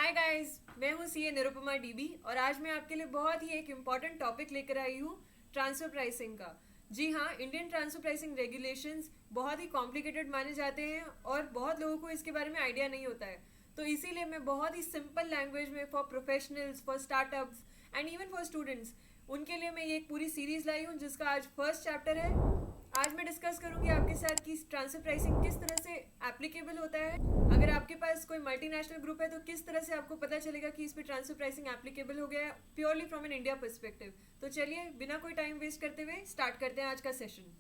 Hi guys, मैं हूँ CA Nirupama dB और आज मैं आपके लिए बहुत ही एक इम्पॉर्टेंट टॉपिक लेकर आई हूँ ट्रांसफर प्राइसिंग का। जी हाँ, इंडियन ट्रांसफर प्राइसिंग रेगुलेशंस बहुत ही कॉम्प्लिकेटेड माने जाते हैं और बहुत लोगों को इसके बारे में आइडिया नहीं होता है। तो इसीलिए मैं बहुत ही सिंपल लैंग्वेज में for professionals, for startups and even for students, उनके लिए मैं ये एक पूरी सीरीज लाई हूँ जिसका आज फर्स्ट चैप्टर है। आज मैं डिस्कस करूंगी आपके साथ कि ट्रांसफर प्राइसिंग किस तरह से एप्लीकेबल होता है। अगर आपके पास कोई मल्टीनेशनल ग्रुप है तो किस तरह से आपको पता चलेगा कि इस पे ट्रांसफर प्राइसिंग एप्लीकेबल हो गया है purely from an India perspective. तो चलिए बिना कोई टाइम वेस्ट करते हुए स्टार्ट करते हैं आज का सेशन।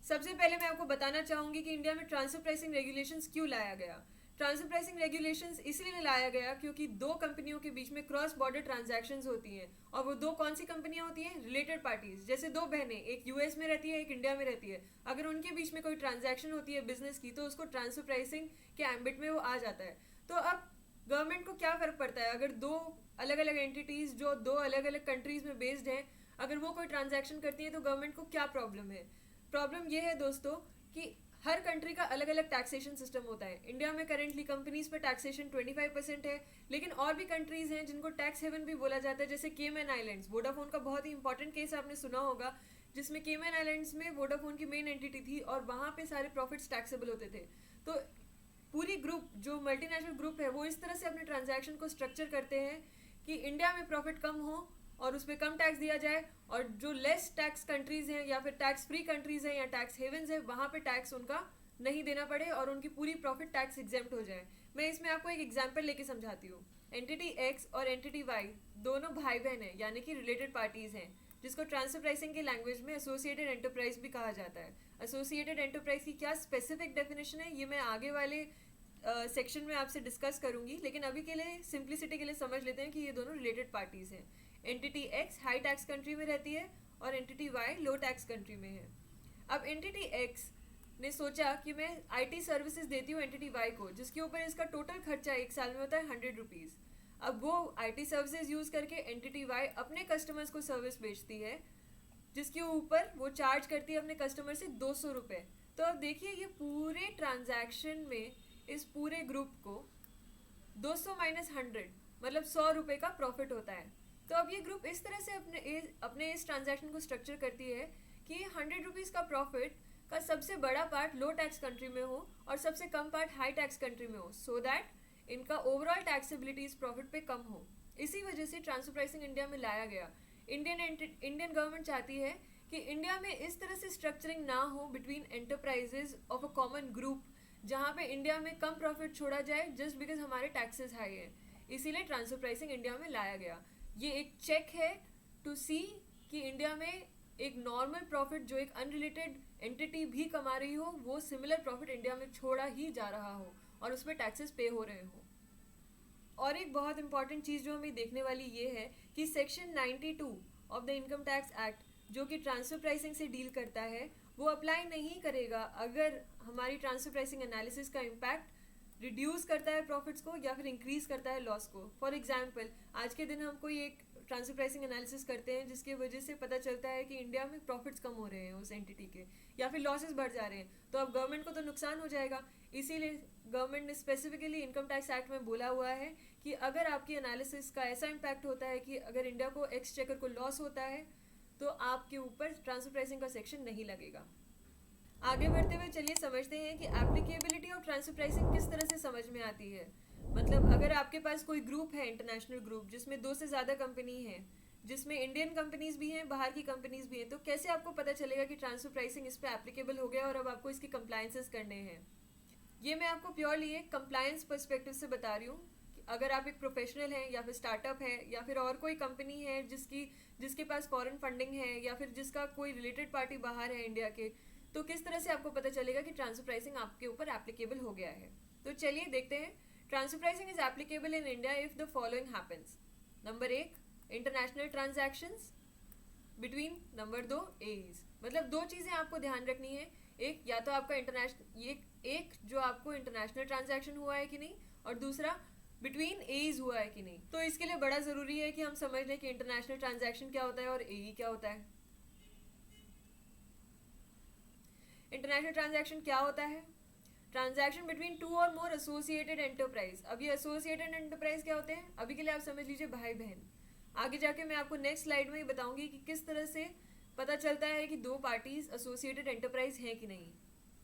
सबसे पहले मैं आपको बताना चाहूंगी कि इंडिया में ट्रांसफर प्राइसिंग रेगुलेशंस क्यों लाया गया। ट्रांसफर प्राइसिंग रेगुलेशंस इसलिए लाया गया क्योंकि दो कंपनियों के बीच में क्रॉस बॉर्डर ट्रांजैक्शंस होती हैं और वो दो कौन सी कंपनियां होती हैं? Related parties. जैसे दो बहनें, एक यूएस में रहती है, एक इंडिया में रहती है। अगर उनके बीच में कोई ट्रांजैक्शन होती है बिजनेस की तो उसको ट्रांसफर प्राइसिंग के एम्बिट में वो आ जाता है। तो अब गवर्नमेंट को क्या फर्क पड़ता है अगर दो अलग अलग एंटिटीज जो दो अलग अलग कंट्रीज में बेस्ड हैं, अगर वो कोई ट्रांजैक्शन करती है तो गवर्नमेंट को क्या प्रॉब्लम है? प्रॉब्लम ये है दोस्तों कि हर कंट्री का अलग अलग टैक्सेशन सिस्टम होता है। इंडिया में करेंटली कंपनीज पर टैक्सेशन 25% है, लेकिन और भी कंट्रीज हैं जिनको टैक्स हेवन भी बोला जाता है, जैसे केमन आइलैंड्स। वोडाफोन का बहुत ही इंपॉर्टेंट केस आपने सुना होगा, जिसमें केमन आइलैंड्स में वोडाफोन की मेन एंटिटी थी और वहाँ पे सारे प्रॉफिट्स टैक्सेबल होते थे। तो पूरी ग्रुप जो मल्टीनेशनल ग्रुप है वो इस तरह से अपने ट्रांजैक्शन को स्ट्रक्चर करते हैं कि इंडिया में प्रॉफिट कम हो और उस पर कम टैक्स दिया जाए, और जो लेस टैक्स कंट्रीज हैं या फिर टैक्स फ्री कंट्रीज हैं या टैक्स हेवन्स हैं वहाँ पे टैक्स उनका नहीं देना पड़े और उनकी पूरी प्रॉफिट टैक्स एग्जेम्प्ट हो जाए। मैं इसमें आपको एक एग्जांपल लेके समझाती हूँ। एंटिटी एक्स और एंटिटी वाई दोनों भाई बहन हैं, यानी कि रिलेटेड पार्टीज हैं, जिसको ट्रांसफर प्राइसिंग की लैंग्वेज में एसोसिएटेड एंटरप्राइज भी कहा जाता है। एसोसिएटेड एंटरप्राइज की क्या स्पेसिफिक डेफिनेशन है ये मैं आगे वाले सेक्शन में आपसे डिस्कस करूंगी, लेकिन अभी के लिए सिंप्लिसिटी के लिए समझ लेते हैं कि ये दोनों रिलेटेड पार्टीज हैं। Entity x high tax country में रहती है और एंटिटी वाई लो टैक्स कंट्री में है। अब एंटिटी एक्स ने सोचा कि मैं आईटी सर्विसेज देती हूँ एंटिटी वाई को, जिसके ऊपर इसका टोटल खर्चा एक साल में होता है 100 रुपीज़। अब वो आईटी सर्विसेज यूज़ करके एंटिटी वाई अपने कस्टमर्स को सर्विस बेचती है, जिसके ऊपर वो चार्ज करती है अपने कस्टमर से 200 रुपये। तो अब देखिए ये पूरे ट्रांजैक्शन में इस पूरे ग्रुप को 200 माइनस 100 मतलब 100 रुपये का प्रॉफिट होता है। तो अब ये ग्रुप इस तरह से अपने इस ट्रांजैक्शन को स्ट्रक्चर करती है कि 100 रुपीज़ का प्रॉफिट का सबसे बड़ा पार्ट लो टैक्स कंट्री में हो और सबसे कम पार्ट हाई टैक्स कंट्री में हो, सो दैट इनका ओवरऑल टैक्सेबिलिटी इस प्रॉफिट पे कम हो। इसी वजह से ट्रांसफर प्राइसिंग इंडिया में लाया गया। इंडियन गवर्नमेंट चाहती है कि इंडिया में इस तरह से स्ट्रक्चरिंग ना हो between enterprises of a common group, जहाँ पे इंडिया में कम प्रॉफिट छोड़ा जाए जस्ट बिकॉज हमारे टैक्सेस हाई है। इसीलिए ट्रांसफर प्राइसिंग इंडिया में लाया गया। ये एक चेक है टू सी कि इंडिया में एक नॉर्मल प्रॉफिट जो एक अनरिलेटेड एंटिटी भी कमा रही हो, वो सिमिलर प्रॉफिट इंडिया में छोड़ा ही जा रहा हो और उसमें टैक्सेस पे हो रहे हो। और एक बहुत इंपॉर्टेंट चीज़ जो हमें देखने वाली ये है कि section 92 of the income tax act, जो कि ट्रांसफर प्राइसिंग से डील करता है, वो अप्लाई नहीं करेगा अगर हमारी ट्रांसफर प्राइसिंग एनालिसिस का इम्पैक्ट रिड्यूस करता है प्रॉफिट्स को या फिर इंक्रीज करता है लॉस को। फॉर एग्जाम्पल, आज के दिन हम कोई एक ट्रांसफर प्राइसिंग एनालिसिस करते हैं जिसकी वजह से पता चलता है कि इंडिया में प्रॉफिट्स कम हो रहे हैं उस एंटिटी के, या फिर लॉसेस बढ़ जा रहे हैं, तो अब गवर्नमेंट को तो नुकसान हो जाएगा। इसीलिए गवर्नमेंट ने स्पेसिफिकली इनकम टैक्स एक्ट में बोला हुआ है कि अगर आपकी एनालिसिस का ऐसा इम्पैक्ट होता है कि अगर इंडिया को एक्सचेकर को लॉस होता है तो आपके ऊपर ट्रांसफर प्राइसिंग का सेक्शन नहीं लगेगा। आगे बढ़ते हुए चलिए समझते हैं कि एप्लीकेबिलिटी ऑफ ट्रांसफर प्राइसिंग किस तरह से समझ में आती है। मतलब अगर आपके पास कोई ग्रुप है, इंटरनेशनल ग्रुप, जिसमें दो से ज़्यादा कंपनी है, जिसमें इंडियन कंपनीज भी हैं, बाहर की कंपनीज भी हैं, तो कैसे आपको पता चलेगा कि ट्रांसफर प्राइसिंग इस पर एप्लीकेबल हो गया और अब आपको इसकी कंप्लायंसेस करने हैं? ये मैं आपको प्योरली एक कंप्लायंस पर्सपेक्टिव से बता रही हूँ। अगर आप एक प्रोफेशनल हैं या फिर स्टार्टअप है या फिर और कोई कंपनी है जिसके पास फॉरेन फंडिंग है या फिर जिसका कोई रिलेटेड पार्टी बाहर है इंडिया के, तो किस तरह से आपको पता चलेगा कि ट्रांसफर प्राइसिंग आपके ऊपर एप्लीकेबल हो गया है? तो चलिए देखते हैं। Transfer pricing is applicable in India if the following happens. Number 1, international transactions between. Number 2, AEs. मतलब दो चीज़ें आपको ध्यान रखनी है। एक, या तो आपका इंटरनेशनल एक जो आपको इंटरनेशनल ट्रांजैक्शन हुआ है कि नहीं, और दूसरा बिटवीन एज हुआ है कि नहीं। तो इसके लिए बड़ा ज़रूरी है कि हम समझ लें कि इंटरनेशनल ट्रांजैक्शन क्या होता है और ए क्या होता है। इंटरनेशनल ट्रांजैक्शन क्या होता है? ट्रांजैक्शन बिटवीन टू और मोर एसोसिएटेड एंटरप्राइज। अब ये एसोसिएटेड एंटरप्राइज क्या होते हैं, अभी के लिए आप समझ लीजिए भाई बहन। आगे जाके मैं आपको नेक्स्ट स्लाइड में ही बताऊंगी कि किस तरह से पता चलता है कि दो पार्टीज एसोसिएटेड एंटरप्राइज हैं कि नहीं।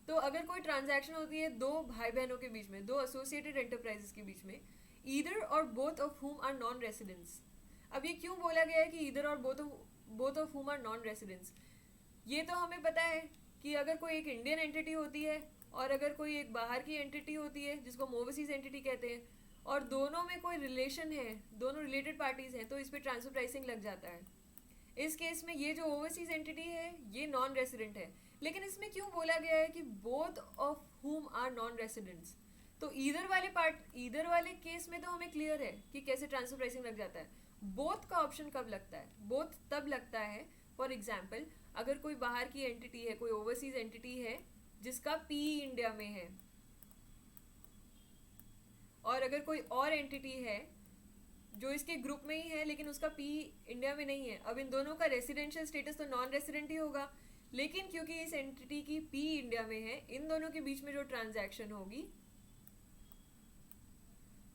तो अगर कोई ट्रांजैक्शन होती है दो भाई बहनों के बीच में, दो एसोसिएटेड एंटरप्राइजेस के बीच में, ईदर और both of whom are non residents. अब ये क्यों बोला गया है कि ईदर और both of whom are non residents? ये तो हमें पता है कि अगर कोई एक इंडियन एंटिटी होती है और अगर कोई एक बाहर की एंटिटी होती है जिसको हम ओवरसीज एंटिटी कहते हैं, और दोनों में कोई रिलेशन है, दोनों रिलेटेड पार्टीज हैं, तो इस पर ट्रांसफर प्राइसिंग लग जाता है। इस केस में ये जो ओवरसीज एंटिटी है ये नॉन रेसिडेंट है, लेकिन इसमें क्यों बोला गया है कि both of whom are non residents? तो ईदर वाले केस में तो हमें क्लियर है कि कैसे ट्रांसफर प्राइसिंग लग जाता है। बोथ का ऑप्शन कब लगता है? बोथ तब लगता है, फॉर एग्जाम्पल अगर कोई बाहर की एंटिटी है, कोई ओवरसीज एंटिटी है जिसका पी इंडिया में है, और अगर कोई और एंटिटी है जो इसके ग्रुप में ही है लेकिन उसका पी इंडिया में नहीं है, अब इन दोनों का रेसिडेंशियल स्टेटस तो नॉन रेसिडेंट ही होगा, लेकिन क्योंकि इस एंटिटी की पी इंडिया में है, इन दोनों के बीच में जो ट्रांजैक्शन होगी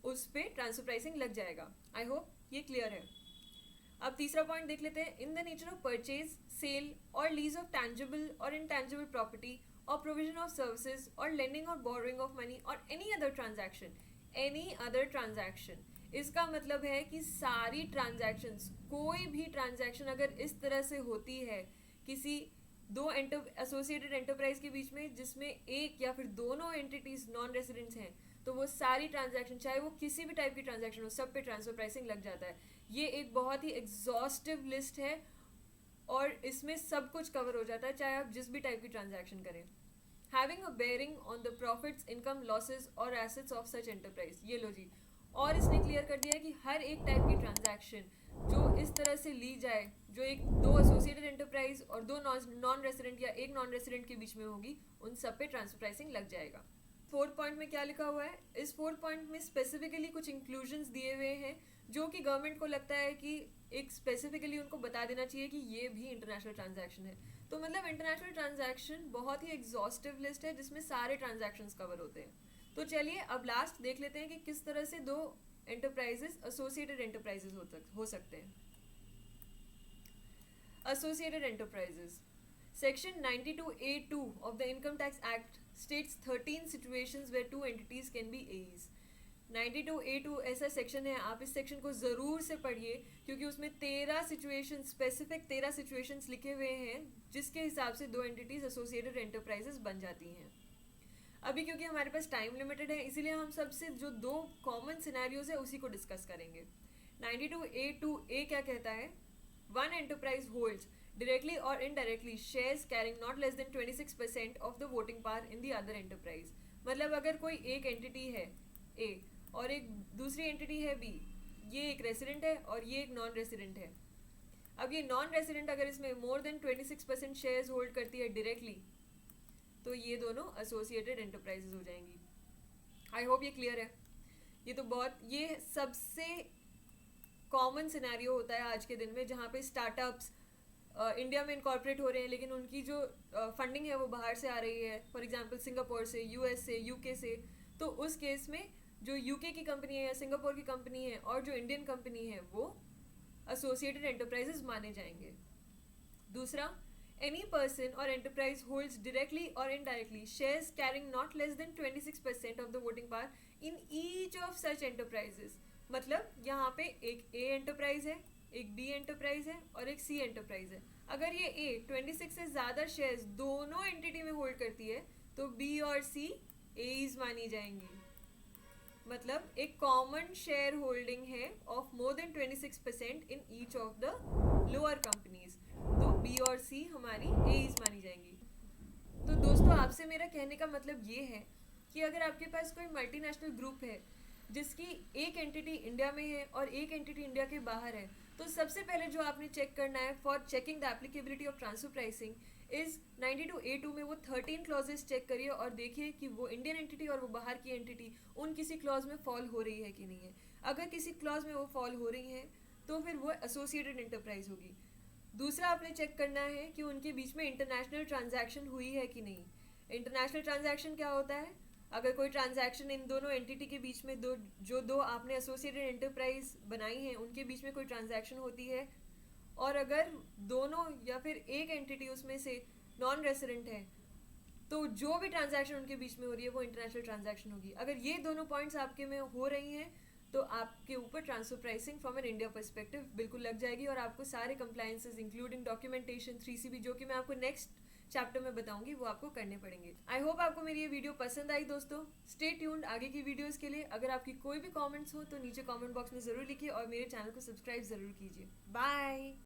उस पे ट्रांसफर प्राइसिंग लग जाएगा। आई होप ये क्लियर है। अब तीसरा पॉइंट देख लेते हैं। In the nature of purchase, sale और लीज ऑफ टैंजिबल और इनटैंजिबल प्रॉपर्टी और प्रोविजन ऑफ सर्विसेज और लेंडिंग और बोरोइंग ऑफ मनी और एनी अदर ट्रांजैक्शन। इसका मतलब है कि सारी ट्रांजैक्शंस, कोई भी ट्रांजैक्शन अगर इस तरह से होती है किसी दो एसोसिएटेड एंटरप्राइज के बीच में जिसमें एक या फिर दोनों एंटिटीज नॉन रेसिडेंट्स हैं, तो वो सारी ट्रांजैक्शन, चाहे वो किसी भी टाइप की ट्रांजैक्शन हो, सब पे ट्रांसफर प्राइसिंग लग जाता है। ये एक बहुत ही एग्जॉस्टिव लिस्ट है और इसमें सब कुछ कवर हो जाता है, चाहे आप जिस भी टाइप की ट्रांजैक्शन करें। Having a bearing on the profits, income, losses और एसेट्स ऑफ सच एंटरप्राइज। ये लो जी, और इसने क्लियर कर दिया है कि हर एक टाइप की ट्रांजैक्शन जो इस तरह से ली जाए, जो एक दो एसोसिएटेड एंटरप्राइज और दो नॉन रेसिडेंट या एक नॉन रेसिडेंट के बीच में होगी, उन सब पे ट्रांसफर प्राइसिंग लग जाएगा। फोर्थ पॉइंट में क्या लिखा हुआ है? इस फोर्थ पॉइंट में स्पेसिफिकली कुछ इंक्लूजन्स दिए हुए हैं जो कि गवर्नमेंट को लगता है कि एक स्पेसिफिकली उनको बता देना चाहिए कि ये भी इंटरनेशनल ट्रांजैक्शन है। तो मतलब इंटरनेशनल ट्रांजैक्शन बहुत ही एग्जॉस्टिव लिस्ट है जिसमें सारे ट्रांजैक्शंस कवर होते हैं। तो चलिए अब लास्ट देख लेते हैं कि किस तरह से दो एंटरप्राइजेस एसोसिएटेड एंटरप्राइजेस हो सकते हैं। Associated enterprises, section 92A2 of the Income Tax Act states 13 situations where two entities can be AEs। 92A2 ऐसा सेक्शन है, आप इस सेक्शन को ज़रूर से पढ़िए क्योंकि उसमें 13 सिचुएशन, स्पेसिफिक 13 सिचुएशंस लिखे हुए हैं जिसके हिसाब से दो एंटिटीज एसोसिएटेड एंटरप्राइजेस बन जाती हैं। अभी क्योंकि हमारे पास टाइम लिमिटेड है इसीलिए हम सबसे जो दो कॉमन सिनेरियोज है उसी को डिस्कस करेंगे। 92A2A क्या कहता है? One enterprise holds directly or indirectly shares carrying not less than 26% of the voting power in the other enterprise। मतलब अगर कोई एक एंटिटी है A और एक दूसरी एंटिटी है B, ये एक रेसिडेंट है और ये एक नॉन रेसिडेंट है। अब ये नॉन रेसिडेंट अगर इसमें मोर देन 26% शेयर्स होल्ड करती है डायरेक्टली, तो ये दोनों एसोसिएटेड एंटरप्राइजेज हो जाएंगी। आई होप ये क्लियर है। ये सबसे कॉमन सिनेरियो होता है आज के दिन में जहाँ पे स्टार्टअप्स इंडिया में इनकॉर्पोरेट हो रहे हैं लेकिन उनकी जो फंडिंग है वो बाहर से आ रही है, फॉर एग्जांपल सिंगापुर से, यूएस से, यूके से। तो उस केस में जो यूके की कंपनी है या सिंगापुर की कंपनी है और जो इंडियन कंपनी है वो एसोसिएटेड एंटरप्राइजेज माने जाएंगे। दूसरा, एनी पर्सन और एंटरप्राइज होल्ड्स डायरेक्टली और indirectly shares carrying not less than 26% of the voting power in each of such enterprises. मतलब यहाँ पे एक ए एंटरप्राइज है, एक बी एंटरप्राइज है और एक सी एंटरप्राइज है। अगर ये ए 26 से ज़्यादा शेयर्स दोनों एंटिटी में होल्ड करती है तो बी और सी एज मानी जाएंगी। मतलब एक कॉमन शेयर होल्डिंग है of more than 26% in each of the lower companies, तो बी और सी हमारी एज मानी जाएंगी। तो दोस्तों आपसे मेरा कहने का मतलब ये है कि अगर आपके पास कोई मल्टीनेशनल ग्रुप है जिसकी एक एंटिटी इंडिया में है और एक एंटिटी इंडिया के बाहर है, तो सबसे पहले जो आपने चेक करना है for checking the applicability of transfer pricing is 92A2 में वो 13 क्लॉजेस चेक करिए और देखिए कि वो इंडियन एंटिटी और वो बाहर की एंटिटी उन किसी क्लॉज में फॉल हो रही है कि नहीं है। अगर किसी क्लॉज में वो फॉल हो रही है तो फिर वो एसोसिएटेड एंटरप्राइज होगी। दूसरा आपने चेक करना है कि उनके बीच में इंटरनेशनल ट्रांजैक्शन हुई है कि नहीं। इंटरनेशनल ट्रांजैक्शन क्या होता है? अगर कोई ट्रांजैक्शन इन दोनों एंटिटी के बीच में दो आपने एसोसिएटेड एंटरप्राइज बनाई हैं उनके बीच में कोई ट्रांजैक्शन होती है, और अगर दोनों या फिर एक एंटिटी उसमें से नॉन रेसिडेंट है, तो जो भी ट्रांजैक्शन उनके बीच में हो रही है वो इंटरनेशनल ट्रांजैक्शन होगी। अगर ये दोनों पॉइंट्स आपके में हो रही हैं तो आपके ऊपर transfer pricing from an India perspective बिल्कुल लग जाएगी, और आपको सारे कंप्लायंसेस इंक्लूडिंग डॉक्यूमेंटेशन 3CB, जो कि मैं आपको नेक्स्ट चैप्टर में बताऊंगी, वो आपको करने पड़ेंगे। आई होप आपको मेरी ये वीडियो पसंद आई दोस्तों। स्टे ट्यून्ड आगे की वीडियोस के लिए। अगर आपकी कोई भी कमेंट्स हो तो नीचे कमेंट बॉक्स में ज़रूर लिखिए और मेरे चैनल को सब्सक्राइब ज़रूर कीजिए। बाय।